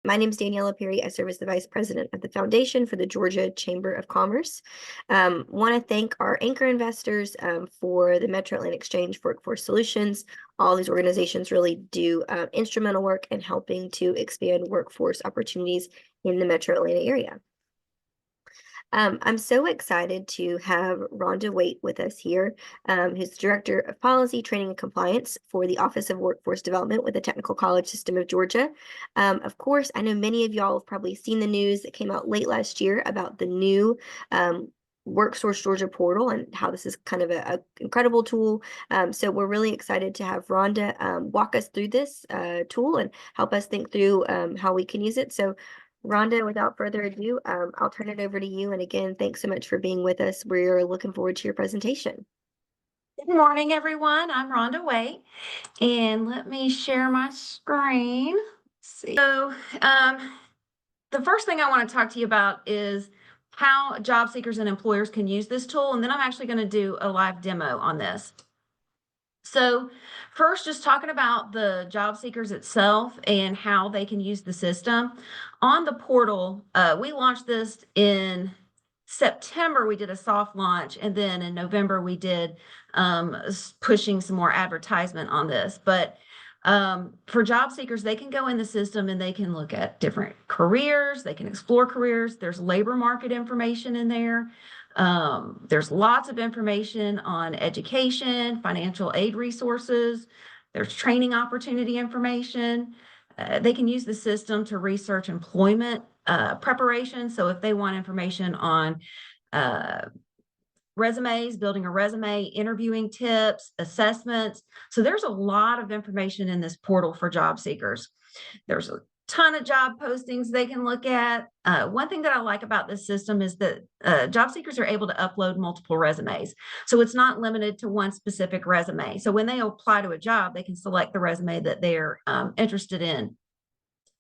My name is Daniela Perry. I serve as the Vice President of the Foundation for the Georgia Chamber of Commerce. Want to thank our anchor investors for the Metro Atlantic Exchange Workforce Solutions. All these organizations really do instrumental work in helping to expand workforce opportunities in the Metro Atlanta area. I'm so excited to have Rhonda Waite with us here, who's Director of Policy, Training, and Compliance for the Office of Workforce Development with the Technical College System of Georgia. Of course, I know many of y'all have probably seen the news that came out late last year about the new WorkSource Georgia Portal and how this is kind of an incredible tool. So we're really excited to have Rhonda walk us through this tool and help us think through how we can use it. So Rhonda, without further ado, I'll turn it over to you. And again, thanks so much for being with us. We're looking forward to your presentation. Good morning, everyone. I'm Rhonda Waite, and let me share my screen. Let's see. So, the first thing I want to talk to you about is how job seekers and employers can use this tool, and then I'm actually going to do a live demo on this. So first, just talking about the job seekers itself and how they can use the system. On the portal, we launched this in September. We did a soft launch, and then in November we did pushing some more advertisement on this. But for job seekers, they can go in the system and they can look at different careers. They can explore careers. There's labor market information in there. There's lots of information on education, financial aid resources. There's training opportunity information. They can use the system to research employment preparation. So if they want information on resumes, building a resume, interviewing tips, assessments. So there's a lot of information in this portal for job seekers. There's a ton of job postings they can look at. One thing that I like about this system is that job seekers are able to upload multiple resumes. So it's not limited to one specific resume. So when they apply to a job, they can select the resume that they're interested in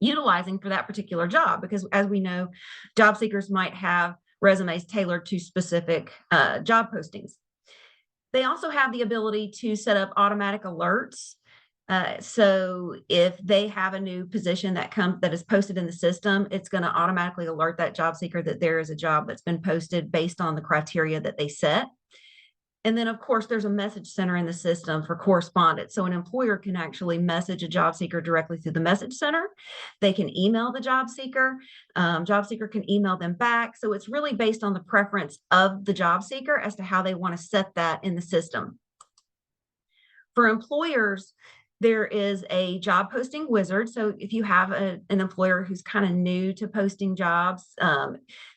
utilizing for that particular job, because as we know, job seekers might have resumes tailored to specific job postings. They also have the ability to set up automatic alerts. So if they have a new position that is posted in the system, it's going to automatically alert that job seeker that there is a job that's been posted based on the criteria that they set. And then, of course, there's a message center in the system for correspondence. So an employer can actually message a job seeker directly through the message center. They can email the job seeker. Job seeker can email them back. So it's really based on the preference of the job seeker as to how they want to set that in the system. For employers, there is a job posting wizard. So if you have an employer who's kind of new to posting jobs,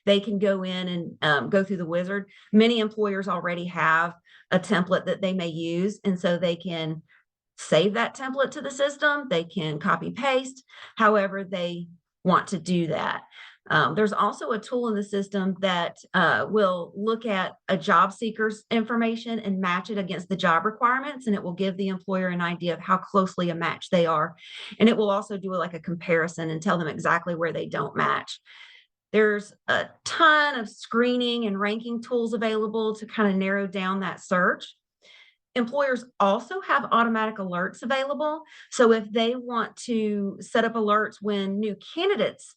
they can go in and go through the wizard. Many employers already have a template that they may use, and so they can save that template to the system. They can copy paste however they want to do that. There's also a tool in the system that will look at a job seeker's information and match it against the job requirements, and it will give the employer an idea of how closely a match they are. And it will also do like a comparison and tell them exactly where they don't match. There's a ton of screening and ranking tools available to kind of narrow down that search. Employers also have automatic alerts available. So if they want to set up alerts when new candidates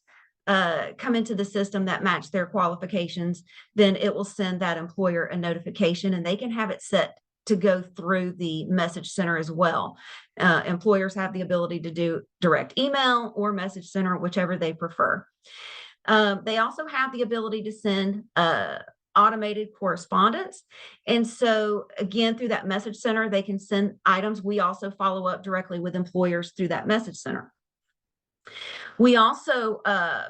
come into the system that match their qualifications, then it will send that employer a notification, and they can have it set to go through the message center as well. Employers have the ability to do direct email or message center, whichever they prefer. They also have the ability to send automated correspondence. And so again, through that message center, they can send items. We also follow up directly with employers through that message center. We also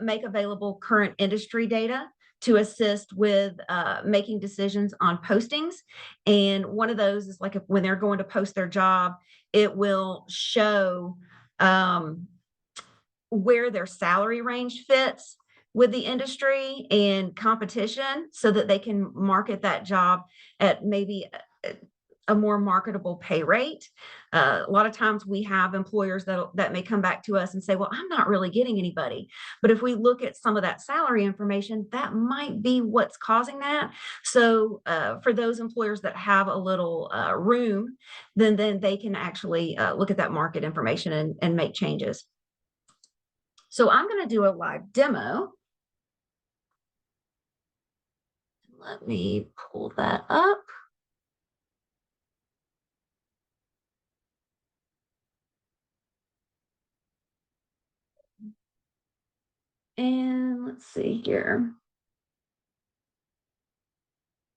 make available current industry data to assist with making decisions on postings. And one of those is like when they're going to post their job, it will show where their salary range fits with the industry and competition, so that they can market that job at maybe a more marketable pay rate. A lot of times we have employers that may come back to us and say, well, I'm not really getting anybody. But if we look at some of that salary information, that might be what's causing that. So for those employers that have a little room, then they can actually look at that market information and make changes. So I'm going to do a live demo. Let me pull that up. And let's see here.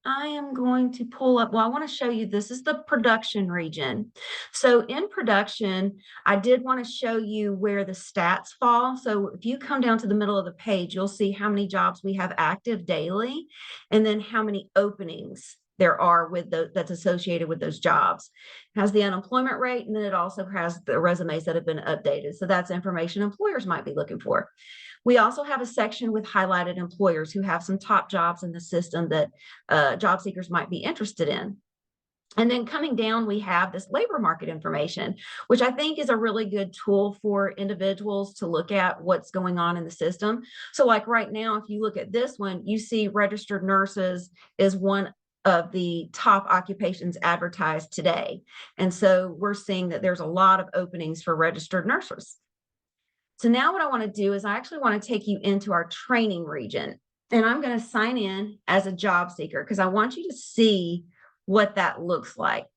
I am going to pull up, well, I want to show you, this is the production region. So in production, I did want to show you where the stats fall. So if you come down to the middle of the page, you'll see how many jobs we have active daily, and then how many openings there are with that's associated with those jobs. It has the unemployment rate, and then it also has the resumes that have been updated. So that's information employers might be looking for. We also have a section with highlighted employers who have some top jobs in the system that job seekers might be interested in. And then coming down, we have this labor market information, which I think is a really good tool for individuals to look at what's going on in the system. So like right now, if you look at this one, you see registered nurses is one of the top occupations advertised today. And so we're seeing that there's a lot of openings for registered nurses. So now what I want to do is I actually want to take you into our training region, and I'm going to sign in as a job seeker because I want you to see what that looks like.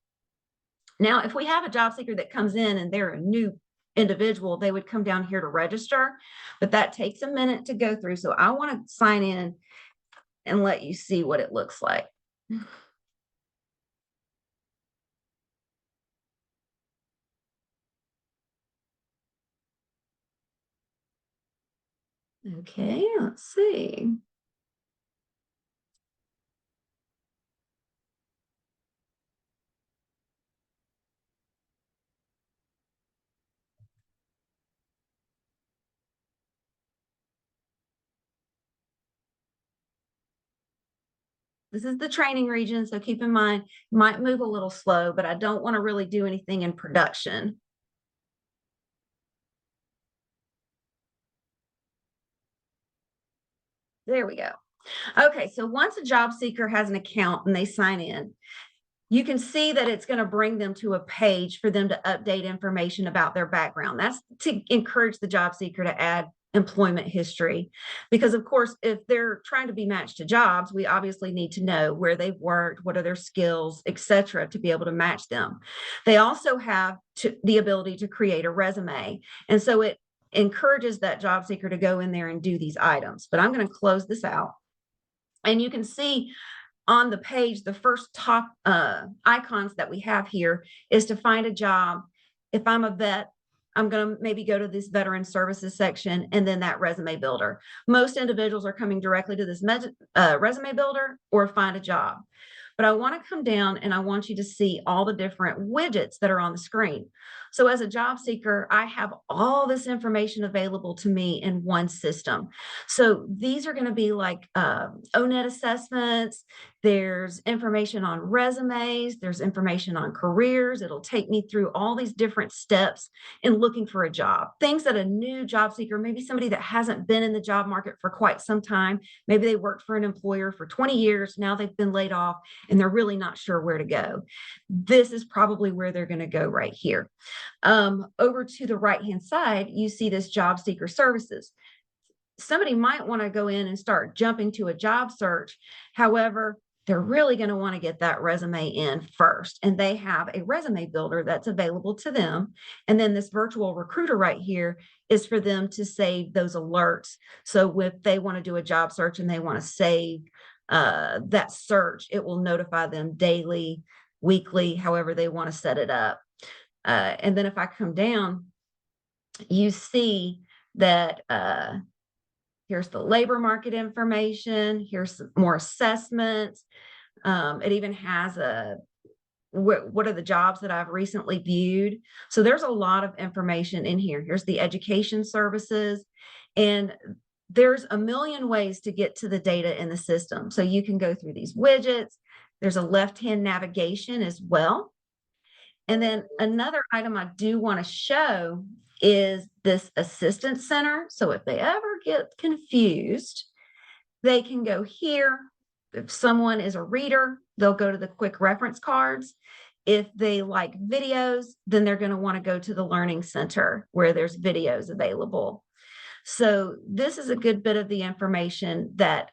Now, if we have a job seeker that comes in and they're a new individual, they would come down here to register, but that takes a minute to go through. So I want to sign in and let you see what it looks like. Okay, let's see. This is the training region, so keep in mind, you might move a little slow, but I don't want to really do anything in production. There we go. Okay, so once a job seeker has an account and they sign in, you can see that it's going to bring them to a page for them to update information about their background. That's to encourage the job seeker to add employment history. Because of course, if they're trying to be matched to jobs, we obviously need to know where they've worked, what are their skills, etc., to be able to match them. They also have the ability to create a resume. And so it encourages that job seeker to go in there and do these items. But I'm going to close this out. And you can see on the page, the first top icons that we have here is to find a job. If I'm a vet, I'm going to maybe go to this veteran services section and then that resume builder. Most individuals are coming directly to this resume builder or find a job. But I want to come down and I want you to see all the different widgets that are on the screen. So as a job seeker, I have all this information available to me in one system. So these are going to be like ONET assessments. There's information on resumes. There's information on careers. It'll take me through all these different steps in looking for a job. Things that a new job seeker, maybe somebody that hasn't been in the job market for quite some time, maybe they worked for an employer for 20 years, now they've been laid off and they're really not sure where to go. This is probably where they're going to go right here. Over to the right-hand side, you see this job seeker services. Somebody might want to go in and start jumping to a job search. However, they're really going to want to get that resume in first. And they have a resume builder that's available to them. And then this virtual recruiter right here is for them to save those alerts. So if they want to do a job search and they want to save that search, it will notify them daily, weekly, however they want to set it up. And then if I come down, you see that here's the labor market information. Here's more assessments. It even has what are the jobs that I've recently viewed. So there's a lot of information in here. Here's the education services. And there's a million ways to get to the data in the system. So you can go through these widgets. There's a left-hand navigation as well. And then another item I do want to show is this assistance center. So if they ever get confused, they can go here. If someone is a reader, they'll go to the quick reference cards. If they like videos, then they're going to want to go to the learning center where there's videos available. So this is a good bit of the information that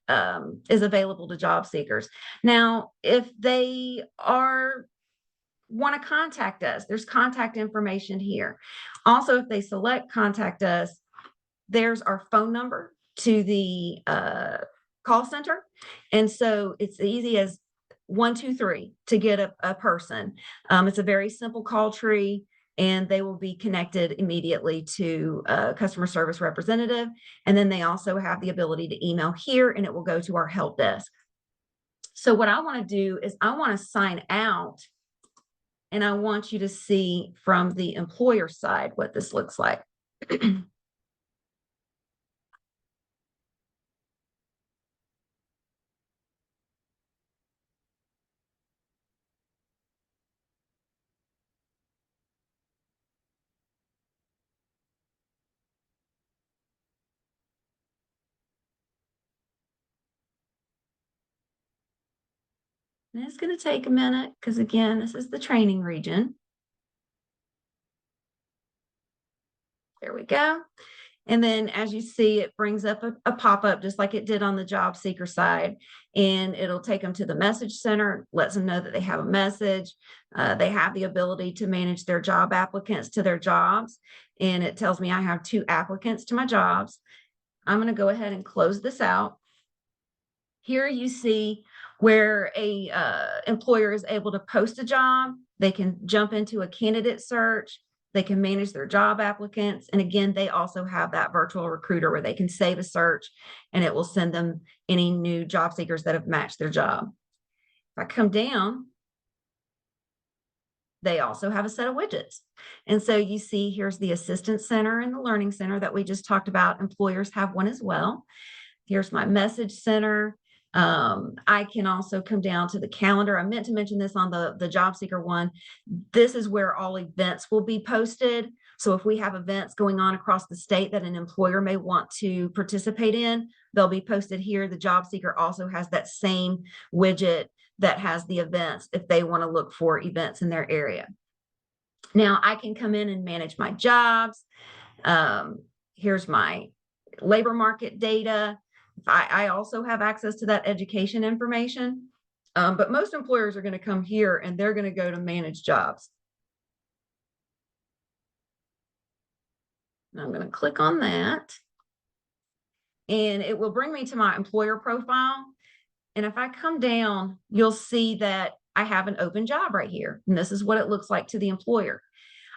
is available to job seekers. Now, if they want to contact us, there's contact information here. Also, if they select contact us, there's our phone number to the call center. And so it's easy as 123 to get a person. It's a very simple call tree, and they will be connected immediately to a customer service representative. And then they also have the ability to email here, and it will go to our help desk. So what I want to do is I want to sign out, and I want you to see from the employer side what this looks like. And it's going to take a minute because, again, this is the training region. There we go. And then as you see, it brings up a pop-up just like it did on the job seeker side. And it'll take them to the message center, lets them know that they have a message. They have the ability to manage their job applicants to their jobs. And it tells me I have 2 applicants to my jobs. I'm going to go ahead and close this out. Here you see where a employer is able to post a job. They can jump into a candidate search. They can manage their job applicants. And again, they also have that virtual recruiter where they can save a search and it will send them any new job seekers that have matched their job. If I come down, they also have a set of widgets. And so you see here's the Assistance Center and the Learning Center that we just talked about. Employers have one as well. Here's my Message Center. I can also come down to the calendar. I meant to mention this on the job seeker one. This is where all events will be posted. So if we have events going on across the state that an employer may want to participate in, they'll be posted here. The job seeker also has that same widget that has the events if they want to look for events in their area. Now I can come in and manage my jobs. Here's my labor market data. I also have access to that education information, but most employers are going to come here and they're going to go to manage jobs. And I'm going to click on that, and it will bring me to my employer profile. And if I come down, you'll see that I have an open job right here. And this is what it looks like to the employer.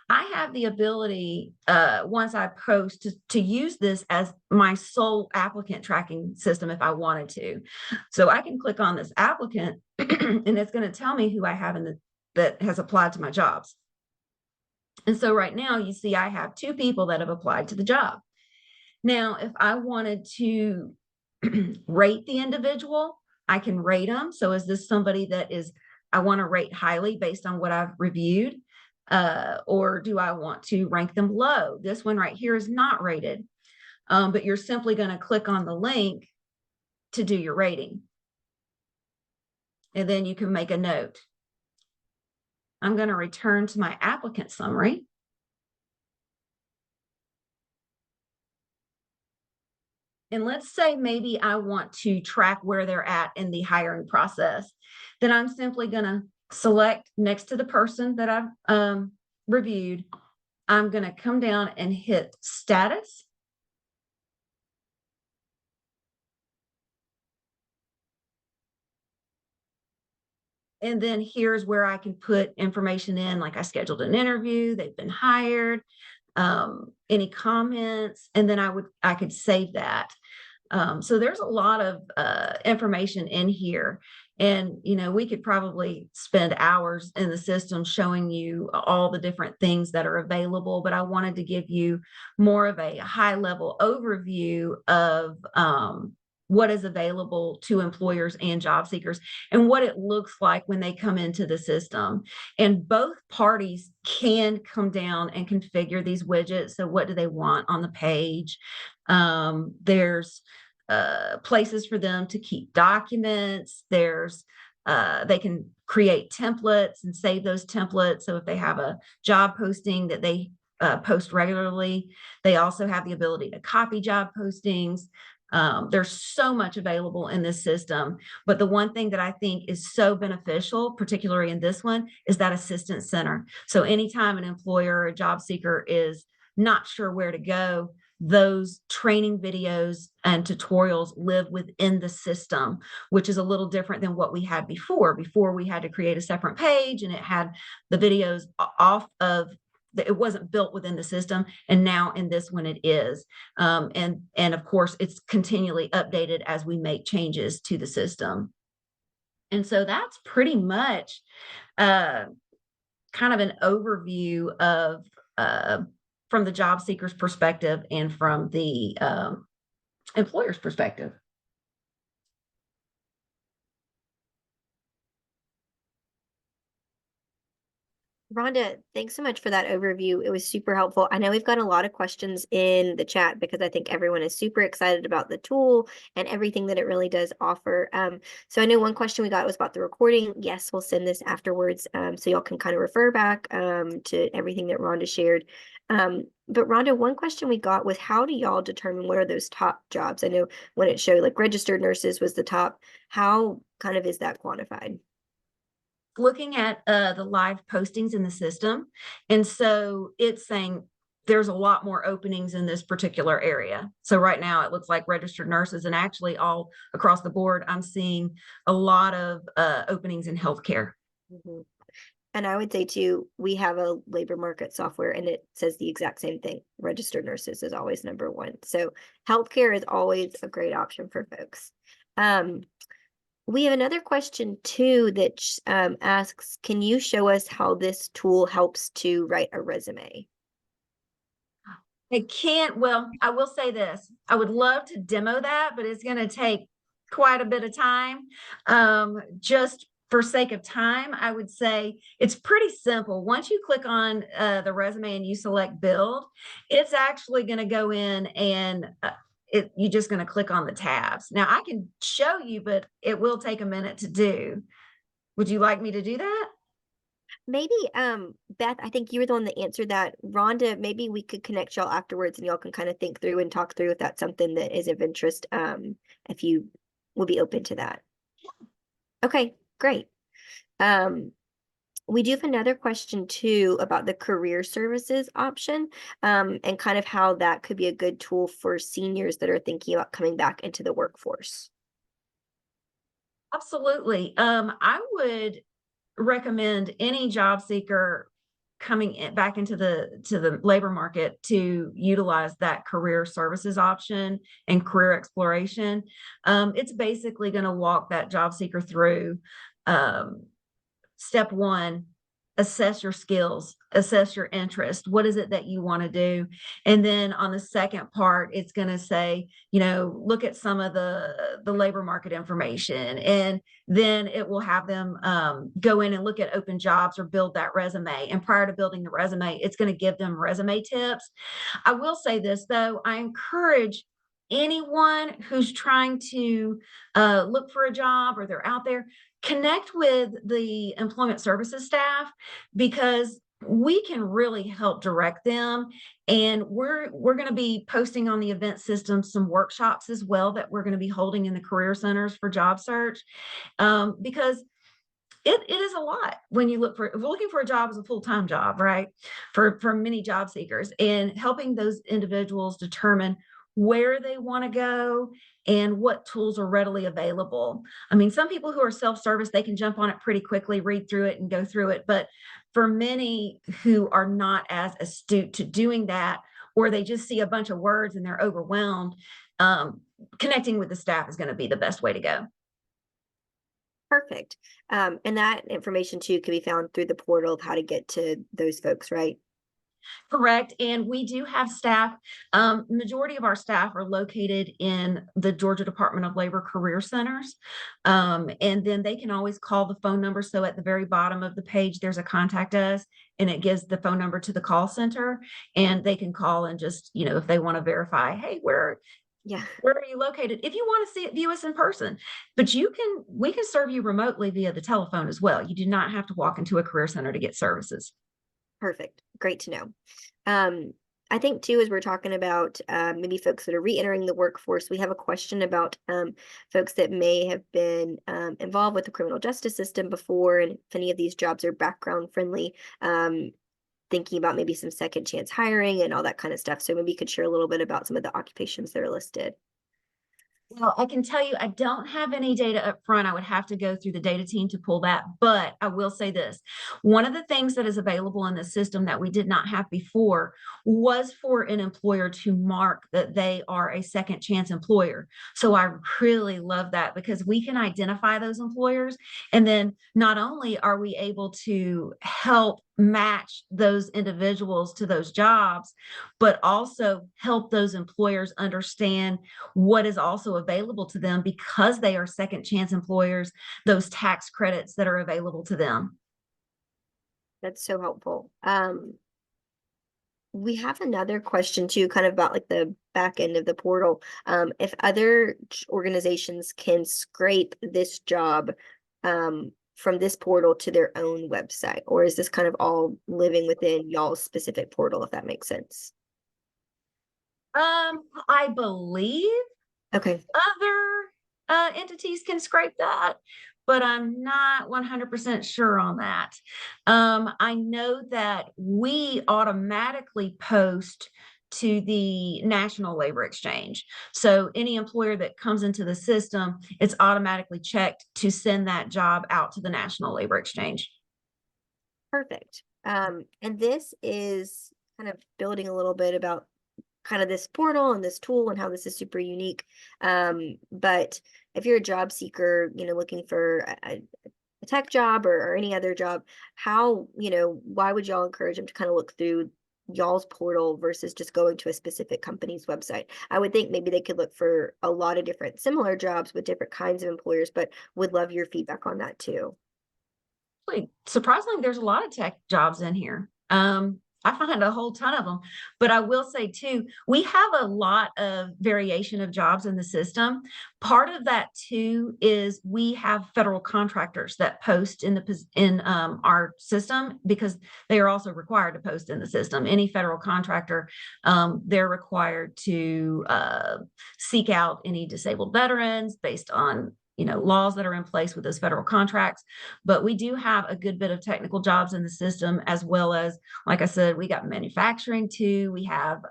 I have the ability, once I post, to use this as my sole applicant tracking system if I wanted to. So I can click on this applicant and it's going to tell me who I have that has applied to my jobs. And so right now you see I have 2 people that have applied to the job. Now, if I wanted to rate the individual, I can rate them. So is this somebody that I want to rate highly based on what I've reviewed? Or do I want to rank them low? This one right here is not rated, but you're simply going to click on the link to do your rating. And then you can make a note. I'm going to return to my applicant summary. And let's say maybe I want to track where they're at in the hiring process. Then I'm simply going to select next to the person that I've reviewed. I'm going to come down and hit status. And then here's where I can put information in, like I scheduled an interview, they've been hired, any comments, and then I could save that. So there's a lot of information in here. And, we could probably spend hours in the system showing you all the different things that are available, but I wanted to give you more of a high level overview of what is available to employers and job seekers and what it looks like when they come into the system. And both parties can come down and configure these widgets. So what do they want on the page? There's places for them to keep documents. There's they can create templates and save those templates. So if they have a job posting that they post regularly. They also have the ability to copy job postings. There's so much available in this system, but the one thing that I think is so beneficial, particularly in this one, is that assistance center. So anytime an employer or a job seeker is not sure where to go, those training videos and tutorials live within the system, which is a little different than what we had before. Before we had to create a separate page and it had the videos off of it wasn't built within the system, and now in this one it is. And of course it's continually updated as we make changes to the system. And so that's pretty much kind of an overview of from the job seeker's perspective and from the employer's perspective. Rhonda, thanks so much for that overview. It was super helpful. I know we've got a lot of questions in the chat because I think everyone is super excited about the tool and everything that it really does offer. So I know one question we got was about the recording. Yes, we'll send this afterwards, so y'all can kind of refer back to everything that Rhonda shared. But Rhonda, one question we got was, how do y'all determine what are those top jobs? I know when it showed like registered nurses was the top. How kind of is that quantified? Looking at the live postings in the system. And so it's saying there's a lot more openings in this particular area. So right now it looks like registered nurses, and actually all across the board, I'm seeing a lot of openings in healthcare. Mm-hmm. And I would say too, we have a labor market software and it says the exact same thing. Registered nurses is always number one. So healthcare is always a great option for folks. We have another question too that asks, can you show us how this tool helps to write a resume? It can't, well, I will say this. I would love to demo that, but it's going to take quite a bit of time. Just for sake of time, I would say it's pretty simple. Once you click on the resume and you select build, it's actually going to go in and you're just going to click on the tabs. Now I can show you, but it will take a minute to do. Would you like me to do that? Maybe, Beth, I think you were the one that answered that. Rhonda, maybe we could connect y'all afterwards and y'all can kind of think through and talk through if that's something that is of interest, if you will be open to that. Okay, great. We do have another question too about the career services option, and kind of how that could be a good tool for seniors that are thinking about coming back into the workforce. Absolutely. I would recommend any job seeker coming back into the labor market to utilize that career services option and career exploration. It's basically going to walk that job seeker through step one: assess your skills, assess your interest. What is it that you want to do? And then on the second part, it's going to say, look at some of the labor market information. And then it will have them go in and look at open jobs or build that resume. And prior to building the resume, it's going to give them resume tips. I will say this, though, I encourage anyone who's trying to look for a job or they're out there, connect with the employment services staff, because we can really help direct them. And we're going to be posting on the event system some workshops as well that we're going to be holding in the career centers for job search, because it is a lot when you looking for a job as a full-time job, right? For many job seekers, and helping those individuals determine where they want to go and what tools are readily available. I mean, some people who are self-service, they can jump on it pretty quickly, read through it and go through it. But for many who are not as astute to doing that, or they just see a bunch of words and they're overwhelmed, connecting with the staff is going to be the best way to go. Perfect. And that information too can be found through the portal of how to get to those folks, right? Correct. And we do have staff. Majority of our staff are located in the Georgia Department of Labor Career Centers. And then they can always call the phone number. So at the very bottom of the page, there's a contact us, and it gives the phone number to the call center, and they can call and just, if they want to verify, hey, where are you located? If you want to view us in person, but we can serve you remotely via the telephone as well. You do not have to walk into a career center to get services. Perfect. Great to know. I think too, as we're talking about maybe folks that are re-entering the workforce, we have a question about folks that may have been involved with the criminal justice system before, and if any of these jobs are background friendly, thinking about maybe some second chance hiring and all that kind of stuff. So maybe you could share a little bit about some of the occupations that are listed. Well, I can tell you, I don't have any data up front. I would have to go through the data team to pull that. But I will say this. One of the things that is available in the system that we did not have before was for an employer to mark that they are a second chance employer. So I really love that because we can identify those employers. And then not only are we able to help match those individuals to those jobs, but also help those employers understand what is also available to them because they are second chance employers, those tax credits that are available to them. That's so helpful. We have another question too, kind of about like the back end of the portal. If other organizations can scrape this job from this portal to their own website, or is this kind of all living within y'all's specific portal, if that makes sense? I believe Okay. other entities can scrape that, but I'm not 100% sure on that. I know that we automatically post to the National Labor Exchange. So any employer that comes into the system, it's automatically checked to send that job out to the National Labor Exchange. Perfect. And this is kind of building a little bit about kind of this portal and this tool and how this is super unique. But if you're a job seeker, looking for a tech job or any other job, how, why would y'all encourage them to kind of look through y'all's portal versus just going to a specific company's website? I would think maybe they could look for a lot of different similar jobs with different kinds of employers, but would love your feedback on that too. Surprisingly, there's a lot of tech jobs in here. I find a whole ton of them, but I will say too, we have a lot of variation of jobs in the system. Part of that too is we have federal contractors that post in our system because they are also required to post in the system. Any federal contractor, they're required to seek out any disabled veterans based on laws that are in place with those federal contracts. But we do have a good bit of technical jobs in the system, as well as, like I said, we got manufacturing too. We have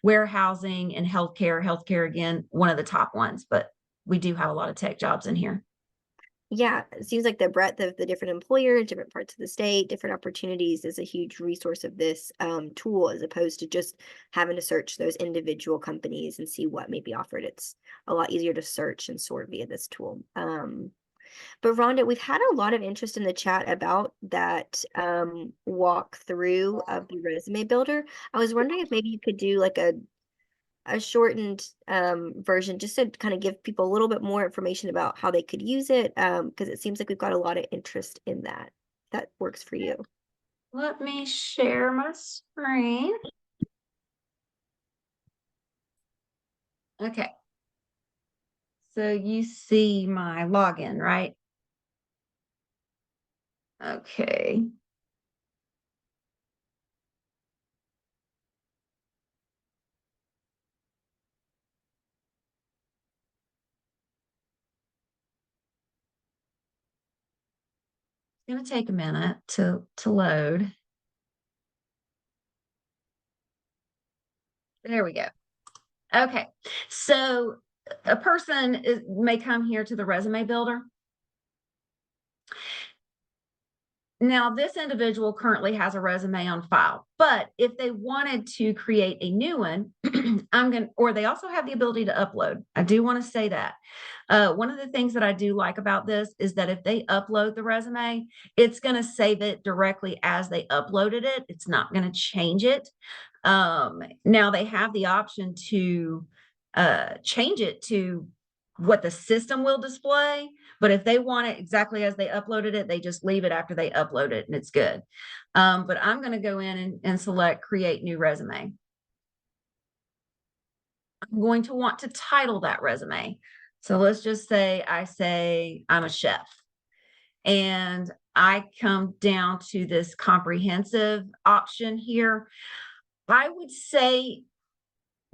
warehousing and healthcare. Healthcare, again, one of the top ones, but we do have a lot of tech jobs in here. Yeah, it seems like the breadth of the different employers, different parts of the state, different opportunities is a huge resource of this tool, as opposed to just having to search those individual companies and see what may be offered. It's a lot easier to search and sort via this tool. But Rhonda, we've had a lot of interest in the chat about that walkthrough of the resume builder. I was wondering if maybe you could do like a shortened version just to kind of give people a little bit more information about how they could use it, because it seems like we've got a lot of interest in that. That works for you. Let me share my screen. Okay. So you see my login, right? Okay. It's going to take a minute to load. There we go. Okay. So a person may come here to the resume builder. Now, this individual currently has a resume on file, but if they wanted to create a new one, or they also have the ability to upload. I do want to say that. One of the things that I do like about this is that if they upload the resume, it's going to save it directly as they uploaded it. It's not going to change it. Now they have the option to change it to what the system will display. But if they want it exactly as they uploaded it, they just leave it after they upload it and it's good. But I'm going to go in and select create new resume. I'm going to want to title that resume. So let's just say I'm a chef, and I come down to this comprehensive option here. I would say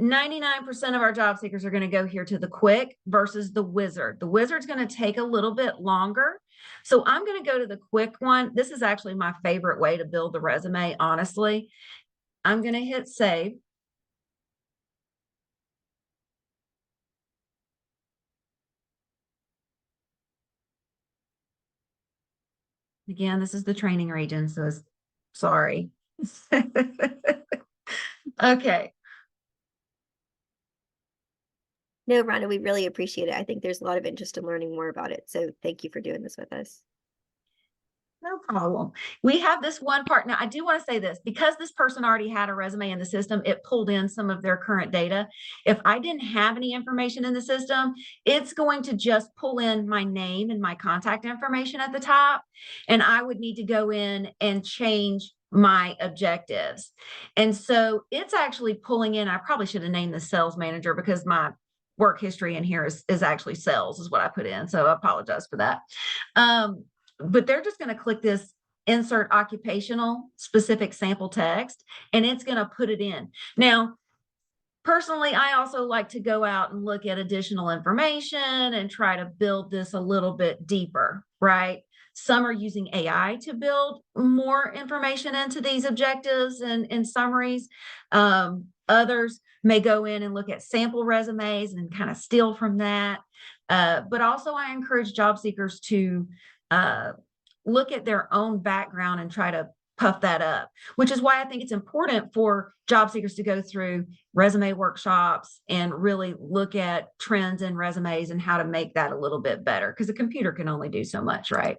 99% of our job seekers are going to go here to the quick versus the wizard. The wizard's going to take a little bit longer. So I'm going to go to the quick one. This is actually my favorite way to build the resume, honestly. I'm going to hit save. Again, this is the training region, so sorry. Okay. No, Rhonda, we really appreciate it. I think there's a lot of interest in learning more about it. So thank you for doing this with us. No problem. We have this one part. Now, I do want to say this, because this person already had a resume in the system, it pulled in some of their current data. If I didn't have any information in the system, it's going to just pull in my name and my contact information at the top. And I would need to go in and change my objectives. And so it's actually pulling in, I probably should have named the sales manager, because my work history in here is actually sales is what I put in. So I apologize for that. But they're just going to click this insert occupational specific sample text, and it's going to put it in. Now, personally, I also like to go out and look at additional information and try to build this a little bit deeper, right? Some are using AI to build more information into these objectives and summaries. Others may go in and look at sample resumes and kind of steal from that. But also I encourage job seekers to look at their own background and try to puff that up, which is why I think it's important for job seekers to go through resume workshops and really look at trends in resumes and how to make that a little bit better, because a computer can only do so much, right?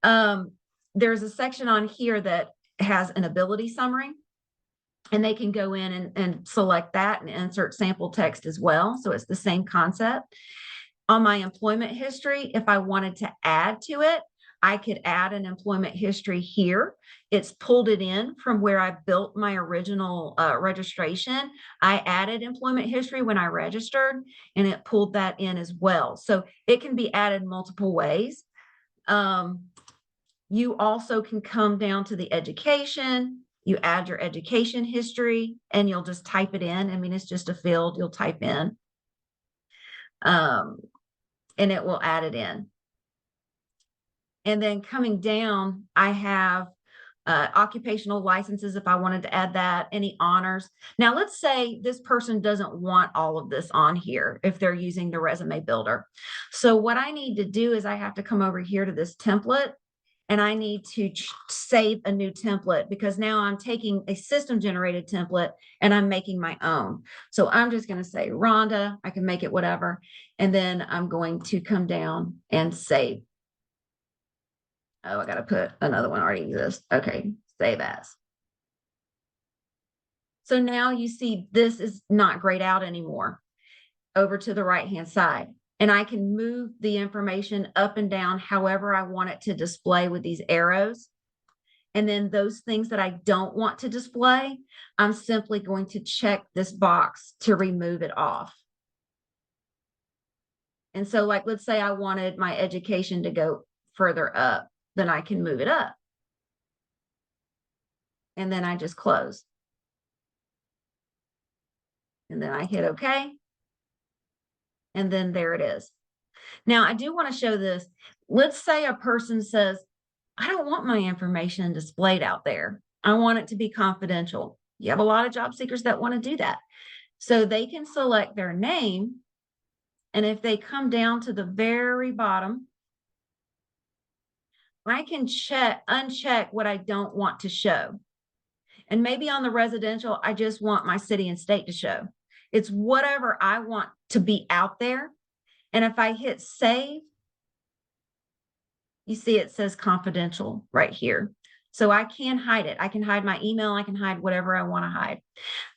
There's a section on here that has an ability summary, and they can go in and select that and insert sample text as well. So it's the same concept. On my employment history, if I wanted to add to it, I could add an employment history here. It's pulled it in from where I built my original registration. I added employment history when I registered, and it pulled that in as well. So it can be added multiple ways. You also can come down to the education. You add your education history, and you'll just type it in. I mean, it's just a field you'll type in. And it will add it in. And then coming down, I have occupational licenses if I wanted to add that, any honors. Now, let's say this person doesn't want all of this on here if they're using the resume builder. So what I need to do is I have to come over here to this template, and I need to save a new template, because now I'm taking a system generated template and I'm making my own. So I'm just going to say Rhonda, I can make it whatever. And then I'm going to come down and save. Oh, I got to put another one already exists. Okay, save as. So now you see this is not grayed out anymore over to the right-hand side. And I can move the information up and down however I want it to display with these arrows. And then those things that I don't want to display, I'm simply going to check this box to remove it off. And so, like, let's say I wanted my education to go further up, then I can move it up. And then I just close. And then I hit OK. And then there it is. Now, I do want to show this. Let's say a person says, I don't want my information displayed out there. I want it to be confidential. You have a lot of job seekers that want to do that. So they can select their name. And if they come down to the very bottom, I can uncheck what I don't want to show. And maybe on the residential, I just want my city and state to show. It's whatever I want to be out there. And if I hit save, you see it says confidential right here. So I can hide it. I can hide my email. I can hide whatever I want to hide.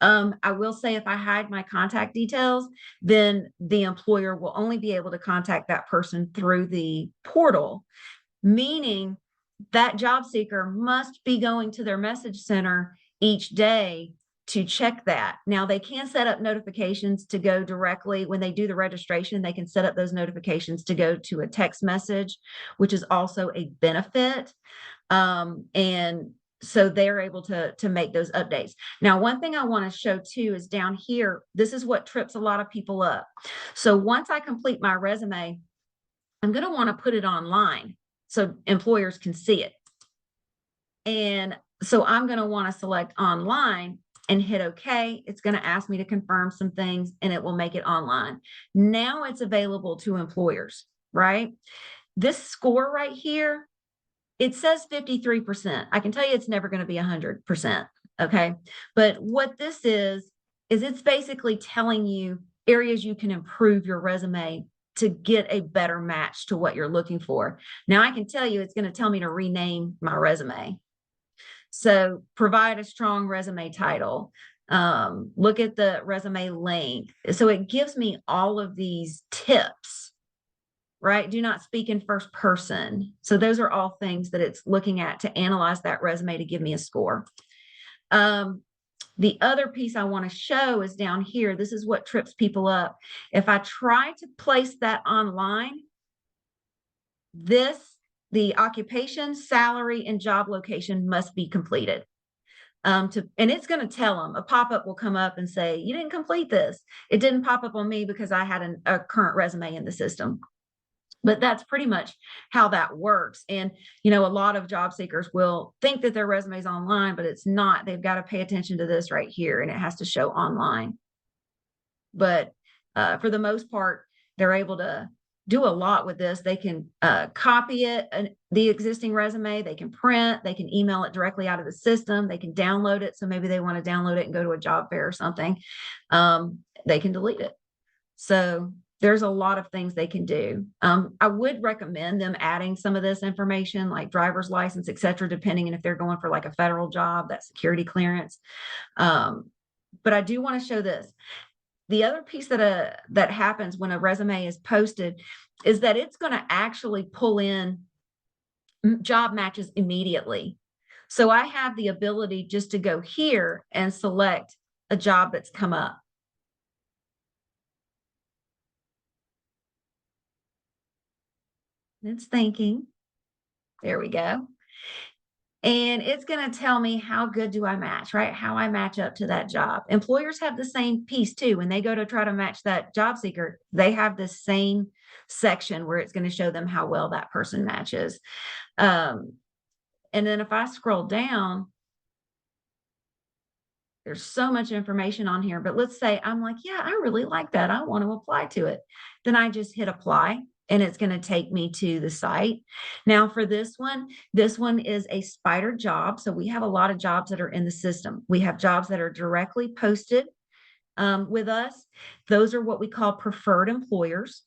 I will say if I hide my contact details, then the employer will only be able to contact that person through the portal, meaning that job seeker must be going to their message center each day to check that. Now, they can set up notifications to go directly when they do the registration. They can set up those notifications to go to a text message, which is also a benefit. And so they're able to make those updates. Now, one thing I want to show too is down here, this is what trips a lot of people up. So once I complete my resume, I'm going to want to put it online so employers can see it. And so I'm going to want to select online and hit OK. It's going to ask me to confirm some things and it will make it online. Now it's available to employers, right? This score right here, it says 53%. I can tell you it's never going to be 100%. Okay. But what this is it's basically telling you areas you can improve your resume to get a better match to what you're looking for. Now, I can tell you it's going to tell me to rename my resume. So provide a strong resume title. Look at the resume length. So it gives me all of these tips, right? Do not speak in first person. So those are all things that it's looking at to analyze that resume to give me a score. The other piece I want to show is down here. This is what trips people up. If I try to place that online, the occupation, salary, and job location must be completed. And it's going to tell them, a pop-up will come up and say, you didn't complete this. It didn't pop up on me because I had a current resume in the system. But that's pretty much how that works. And, a lot of job seekers will think that their resume is online, but it's not. They've got to pay attention to this right here, and it has to show online. But for the most part, they're able to do a lot with this. They can copy it, the existing resume, they can print, they can email it directly out of the system, they can download it. So maybe they want to download it and go to a job fair or something. They can delete it. So there's a lot of things they can do. I would recommend them adding some of this information like driver's license, et cetera, depending on if they're going for like a federal job, that security clearance. But I do want to show this. The other piece that happens when a resume is posted is that it's going to actually pull in job matches immediately. So I have the ability just to go here and select a job that's come up. It's thinking. There we go. And it's going to tell me how good do I match, right? How I match up to that job. Employers have the same piece too. When they go to try to match that job seeker, they have the same section where it's going to show them how well that person matches. And then if I scroll down, there's so much information on here, but let's say I'm like, yeah, I really like that. I want to apply to it. Then I just hit apply. And it's going to take me to the site. Now for this one is a spider job. So we have a lot of jobs that are in the system. We have jobs that are directly posted with us. Those are what we call preferred employers.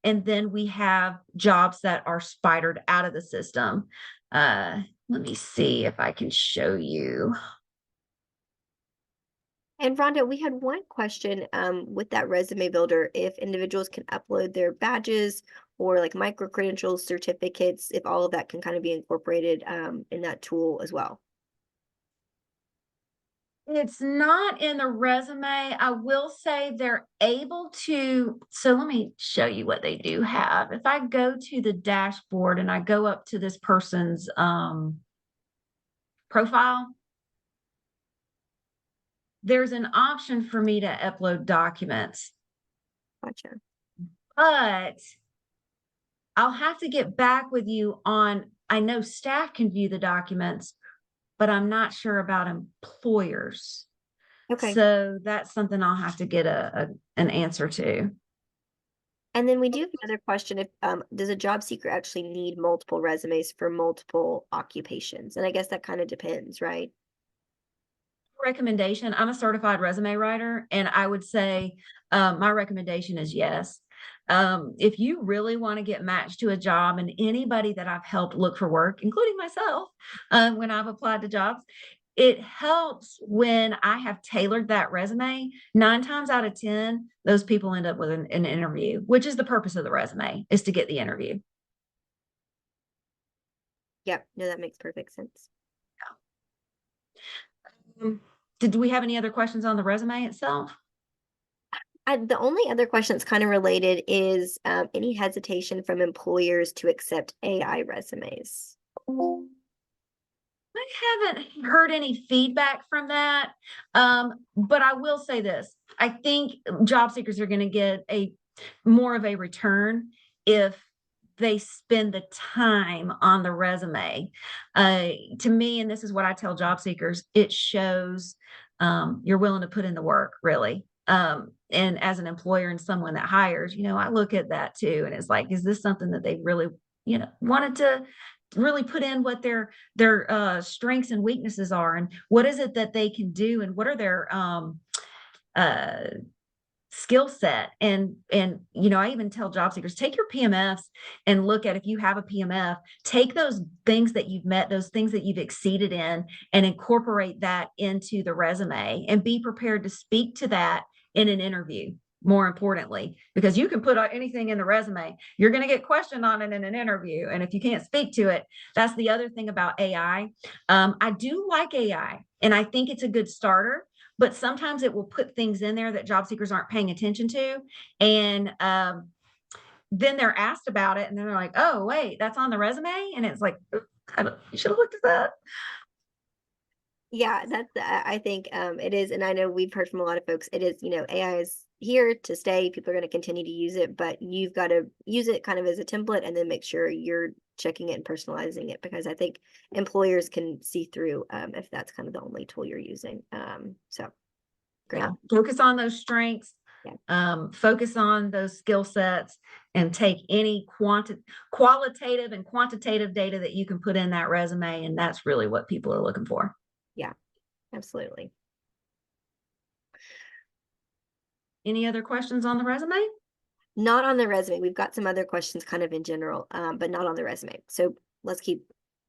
And then we have jobs that are spidered out of the system. Let me see if I can show you. And Rhonda, we had one question with that resume builder, if individuals can upload their badges or like micro credentials, certificates, if all of that can kind of be incorporated in that tool as well. It's not in the resume. I will say they're able to. So let me show you what they do have. If I go to the dashboard and I go up to this person's profile, there's an option for me to upload documents. Gotcha. But I'll have to get back with you on, I know staff can view the documents, but I'm not sure about employers. Okay. So that's something I'll have to get an answer to. And then we do have another question. If does a job seeker actually need multiple resumes for multiple occupations? And I guess that kind of depends, right? Recommendation. I'm a certified resume writer, and I would say my recommendation is yes. If you really want to get matched to a job, and anybody that I've helped look for work, including myself, when I've applied to jobs, it helps when I have tailored that resume. 9 times out of 10, those people end up with an interview, which is the purpose of the resume, is to get the interview. Yep. No, that makes perfect sense. Did we have any other questions on the resume itself? The only other question that's kind of related is any hesitation from employers to accept AI resumes. I haven't heard any feedback from that. But I will say this. I think job seekers are going to get a more of a return if they spend the time on the resume. To me, and this is what I tell job seekers, it shows you're willing to put in the work, really. And as an employer and someone that hires, I look at that too. And it's like, is this something that they really, wanted to really put in what their strengths and weaknesses are, and what is it that they can do, and what are their uh skill set. And I even tell job seekers, take your PMFs and look at, if you have a PMF, take those things that you've met, those things that you've exceeded in, and incorporate that into the resume, and be prepared to speak to that in an interview. More importantly, because you can put anything in the resume, you're going to get questioned on it in an interview. And if you can't speak to it, that's the other thing about AI. I do like AI, and I think it's a good starter, but sometimes it will put things in there that job seekers aren't paying attention to. And then they're asked about it, and then they're like, oh, wait, that's on the resume. And it's like, you should have looked at that. Yeah, that's I think it is, and I know we've heard from a lot of folks. It is, AI is here to stay. People are going to continue to use it, but you've got to use it kind of as a template, and then make sure you're checking it and personalizing it, because I think employers can see through if that's kind of the only tool you're using. So great. Yeah, focus on those strengths. Yeah. Focus on those skill sets, and take any qualitative and quantitative data that you can put in that resume, and that's really what people are looking for. Yeah, absolutely. Any other questions on the resume? Not on the resume. We've got some other questions kind of in general, but not on the resume. So let's keep.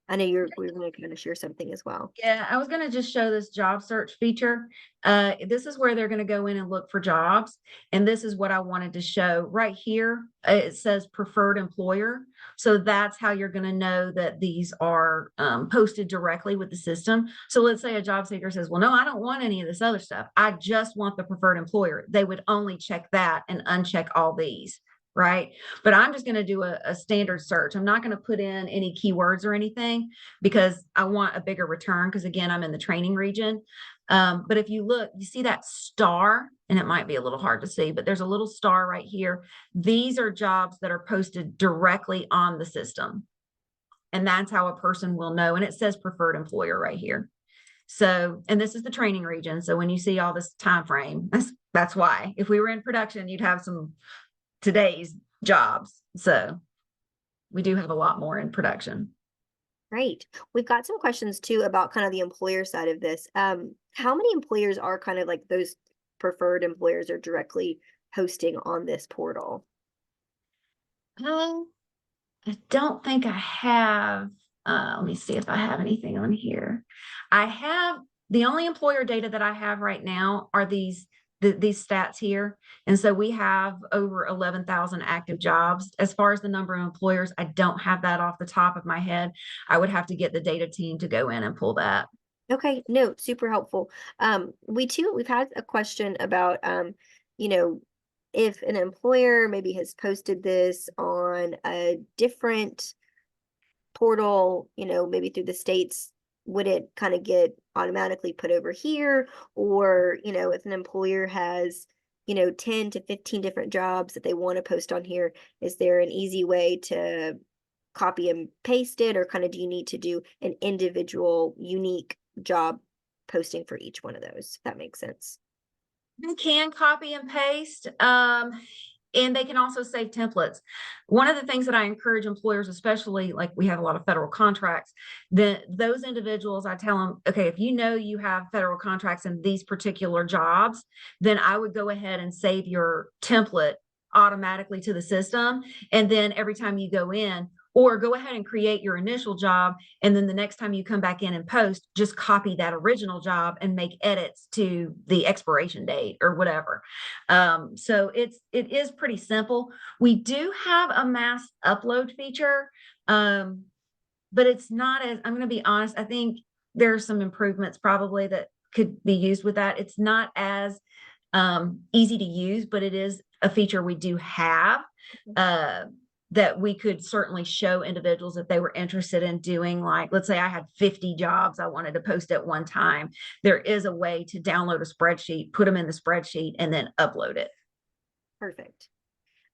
I know we're going to kind of share something as well. Yeah, I was going to just show this job search feature. This is where they're going to go in and look for jobs. And this is what I wanted to show right here. It says preferred employer. So that's how you're going to know that these are posted directly with the system. So let's say a job seeker says, well, no, I don't want any of this other stuff. I just want the preferred employer. They would only check that and uncheck all these. Right. But I'm just going to do a standard search. I'm not going to put in any keywords or anything, because I want a bigger return. Because again, I'm in the training region. But if you look, you see that star, and it might be a little hard to see, but there's a little star right here. These are jobs that are posted directly on the system. And that's how a person will know. And it says preferred employer right here. So, and this is the training region. So when you see all this time frame, that's why. If we were in production, you'd have some today's jobs. So we do have a lot more in production. Great. We've got some questions too about kind of the employer side of this. How many employers are kind of like those preferred employers are directly hosting on this portal? I don't think I have. Let me see if I have anything on here. I have the only employer data that I have right now are these stats here. And so we have over 11,000 active jobs. As far as the number of employers, I don't have that off the top of my head. I would have to get the data team to go in and pull that. Okay, no, super helpful. We've had a question about, you know, if an employer maybe has posted this on a different portal, maybe through the states, would it kind of get automatically put over here? Or, if an employer has, 10 to 15 different jobs that they want to post on here, is there an easy way to copy and paste it? Or kind of do you need to do an individual, unique job posting for each one of those, if that makes sense? You can copy and paste. And they can also save templates. One of the things that I encourage employers, especially like we have a lot of federal contracts, those individuals, I tell them, okay, if you know you have federal contracts in these particular jobs, then I would go ahead and save your template automatically to the system. And then every time you go in, or go ahead and create your initial job, and then the next time you come back in and post, just copy that original job and make edits to the expiration date or whatever. So it is pretty simple. We do have a mass upload feature, but it's not as, I'm going to be honest, I think there's some improvements probably that could be used with that. It's not as easy to use, but it is a feature we do have. that we could certainly show individuals if they were interested in doing, like, let's say I had 50 jobs I wanted to post at one time. There is a way to download a spreadsheet, put them in the spreadsheet, and then upload it. Perfect.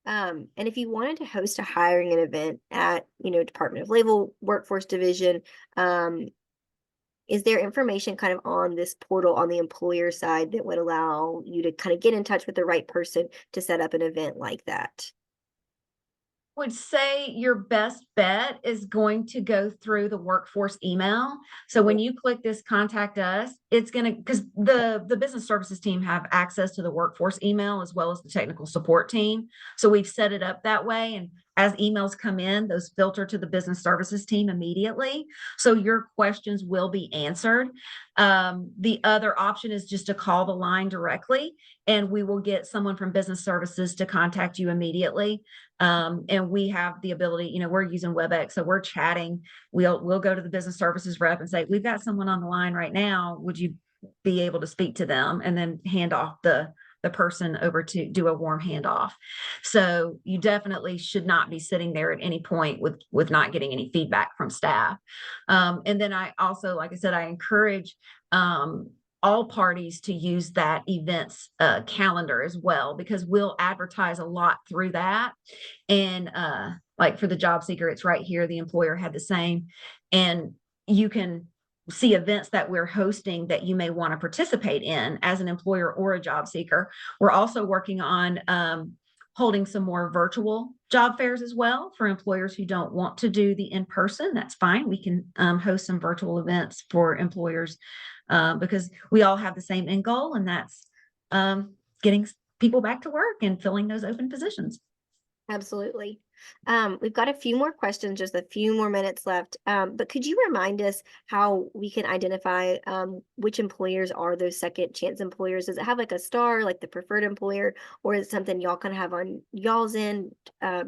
And if you wanted to host a hiring an event at, Department of Labor Workforce Division, is there information kind of on this portal on the employer side that would allow you to kind of get in touch with the right person to set up an event like that? Would say your best bet is going to go through the workforce email. So when you click this contact us, it's going to, because the business services team have access to the workforce email as well as the technical support team. So we've set it up that way. And as emails come in, those filter to the business services team immediately. So your questions will be answered. The other option is just to call the line directly, and we will get someone from business services to contact you immediately. And we have the ability, we're using WebEx, so we're chatting. We'll go to the business services rep and say, we've got someone on the line right now. Would you be able to speak to them? And then hand off the person over to do a warm handoff. So you definitely should not be sitting there at any point with not getting any feedback from staff. And then I also, like I said, I encourage all parties to use that events calendar as well, because we'll advertise a lot through that. And like for the job seeker, it's right here. The employer had the same. And you can see events that we're hosting that you may want to participate in as an employer or a job seeker. We're also working on holding some more virtual job fairs as well for employers who don't want to do the in-person. That's fine. We can host some virtual events for employers because we all have the same end goal, and that's getting people back to work and filling those open positions. Absolutely. We've got a few more questions, just a few more minutes left. But could you remind us how we can identify which employers are those second chance employers? Does it have like a star, like the preferred employer, or is it something y'all kind of have on y'all's end?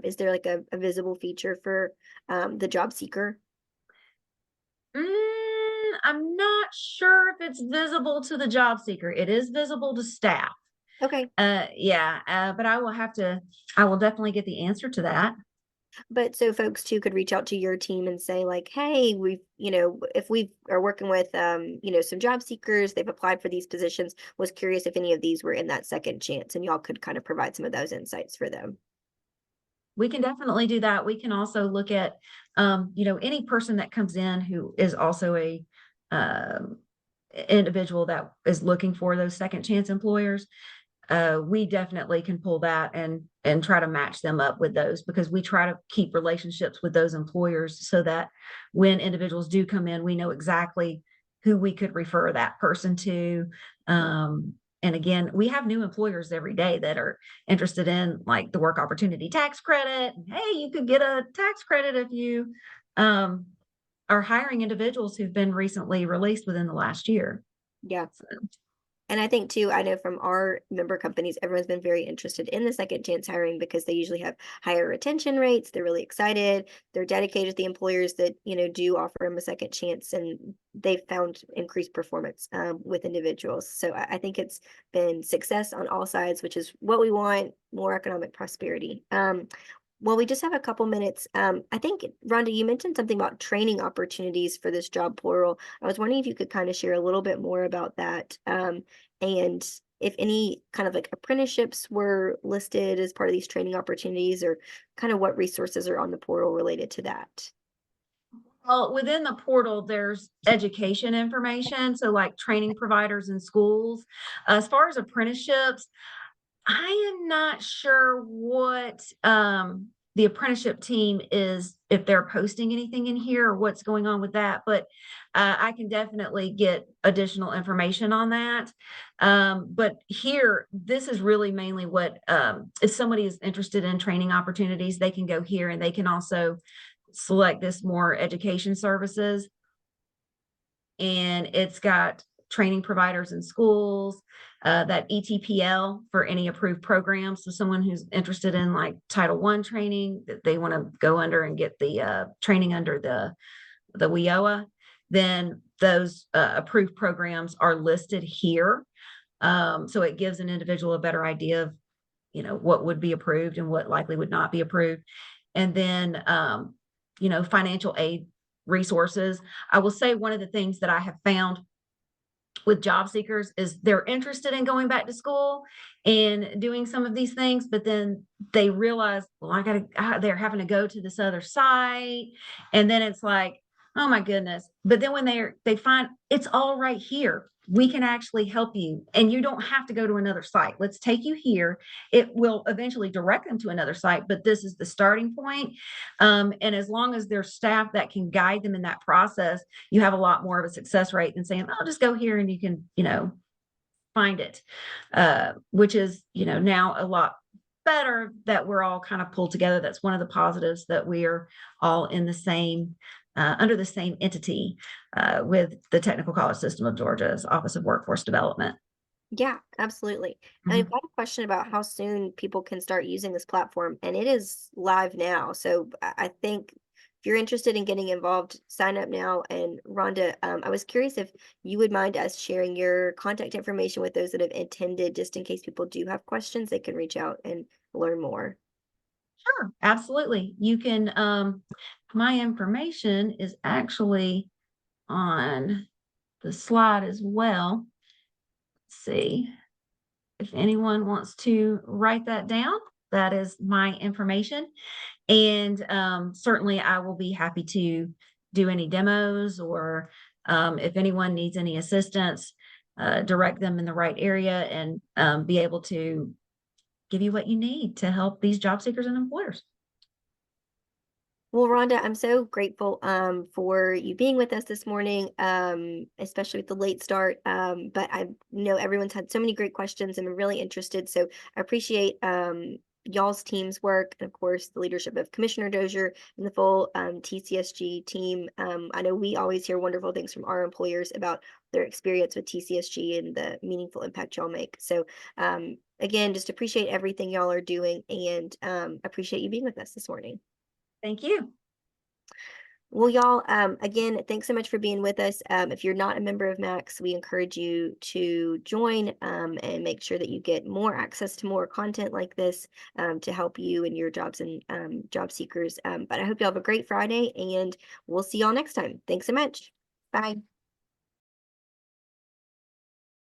Is there like a visible feature for the job seeker? I'm not sure if it's visible to the job seeker. It is visible to staff. Okay. But I will definitely get the answer to that. But so folks too could reach out to your team and say like, hey, if we are working with, some job seekers, they've applied for these positions, was curious if any of these were in that second chance, and y'all could kind of provide some of those insights for them. We can definitely do that. We can also look at, any person that comes in who is also a individual that is looking for those second chance employers. We definitely can pull that and try to match them up with those, because we try to keep relationships with those employers so that when individuals do come in, we know exactly who we could refer that person to. And again, we have new employers every day that are interested in like the work opportunity tax credit. Hey, you could get a tax credit if you are hiring individuals who've been recently released within the last year. Yeah. So. And I think too, I know from our member companies, everyone's been very interested in the second chance hiring because they usually have higher retention rates. They're really excited. They're dedicated to the employers that, do offer them a second chance, and they've found increased performance with individuals. So I think it's been success on all sides, which is what we want, more economic prosperity. Well, we just have a couple minutes. I think, Rhonda, you mentioned something about training opportunities for this job portal. I was wondering if you could kind of share a little bit more about that. And if any kind of like apprenticeships were listed as part of these training opportunities, or kind of what resources are on the portal related to that. Well, within the portal, there's education information. So like training providers in schools. As far as apprenticeships, I am not sure what the apprenticeship team is, if they're posting anything in here or what's going on with that, but I can definitely get additional information on that. But here, this is really mainly what, if somebody is interested in training opportunities, they can go here, and they can also select this more education services. And it's got training providers in schools, that ETPL for any approved programs. So someone who's interested in like Title I training, that they want to go under and get the training under the WIOA, then those approved programs are listed here. So it gives an individual a better idea of, what would be approved and what likely would not be approved. and then, financial aid resources. I will say one of the things that I have found with job seekers is they're interested in going back to school and doing some of these things, but then they realize, well, they're having to go to this other site. And then it's like, oh my goodness. But then when they find it's all right here, we can actually help you and you don't have to go to another site. Let's take you here. It will eventually direct them to another site, but this is the starting point. And as long as there's staff that can guide them in that process, you have a lot more of a success rate than saying, "I'll just go here and you can, find it," which is, now a lot better that we're all kind of pulled together. That's one of the positives that we are all in the same, under the same entity with the Technical College System of Georgia's Office of Workforce Development. Yeah, absolutely. And I've Mhm. got a question about how soon people can start using this platform, and it is live now. So I think if you're interested in getting involved, sign up now. And Rhonda, I was curious if you would mind us sharing your contact information with those that have attended, just in case people do have questions, they can reach out and learn more. Sure, absolutely. You can, my information is actually on the slide as well. Let's see if anyone wants to write that down. That is my information. And certainly I will be happy to do any demos or if anyone needs any assistance, direct them in the right area and be able to give you what you need to help these job seekers and employers. Well, Rhonda, I'm so grateful for you being with us this morning, especially with the late start. But I know everyone's had so many great questions and I'm really interested. So I appreciate y'all's team's work and of course the leadership of Commissioner Dozier and the full TCSG team. I know we always hear wonderful things from our employers about their experience with TCSG and the meaningful impact y'all make. So again, just appreciate everything y'all are doing and appreciate you being with us this morning. Thank you. Well, y'all, again, thanks so much for being with us. If you're not a member of Max, we encourage you to join and make sure that you get more access to more content like this to help you and your jobs and job seekers. But I hope you all have a great Friday and we'll see y'all next time. Thanks so much. Bye.